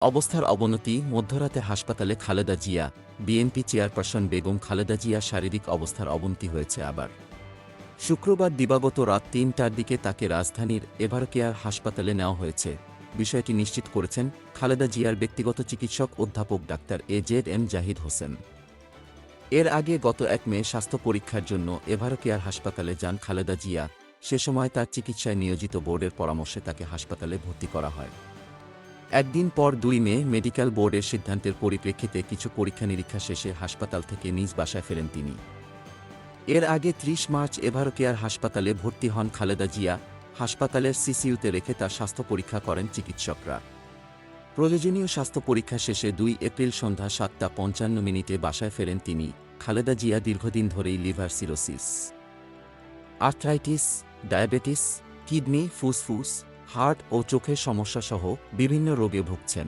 অবস্থার অবনতি মধ্যরাতে হাসপাতালে খালেদা জিয়া। বিএনপি চেয়ারপারসন বেগম খালেদা জিয়া শারীরিক অবস্থার অবনতি হয়েছে আবার। শুক্রবার দিবাগত রাত ৩টার দিকে তাকে রাজধানীর এভারকেয়ার হাসপাতালে নেওয়া হয়েছে। বিষয়টি নিশ্চিত করেছেন খালেদা জিয়ার ব্যক্তিগত চিকিৎসক অধ্যাপক ডাক্তার এজেড জাহিদ হোসেন। এর আগে গত ১ মে স্বাস্থ্য পরীক্ষার জন্য এভারকেয়ার হাসপাতালে যান খালেদা জিয়া। সে সময় তার চিকিৎসায় নিয়োজিত বোর্ডের পরামর্শে তাকে হাসপাতালে ভর্তি করা হয়। একদিন পর ২ মে মেডিকেল বোর্ডের সিদ্ধান্তের পরিপ্রেক্ষিতে কিছু পরীক্ষা নিরীক্ষা শেষে হাসপাতাল থেকে নিজ বাসায় ফেরেন তিনি। এর আগে ৩০ মার্চ এভারকেয়ার হাসপাতালে ভর্তি হন খালেদা জিয়া। হাসপাতালের সিসিইউতে রেখে তার স্বাস্থ্য পরীক্ষা করেন চিকিৎসকরা। প্রয়োজনীয় স্বাস্থ্য পরীক্ষা শেষে ২ এপ্রিল সন্ধ্যা ৭টা ৫৫ বাসায় ফেরেন তিনি। খালেদা জিয়া দীর্ঘদিন ধরেই liver cirrhosis, arthritis, diabetes, kidney, ফুসফুস, হার্ট ও চোখের সমস্যাসহ বিভিন্ন রোগে ভুগছেন।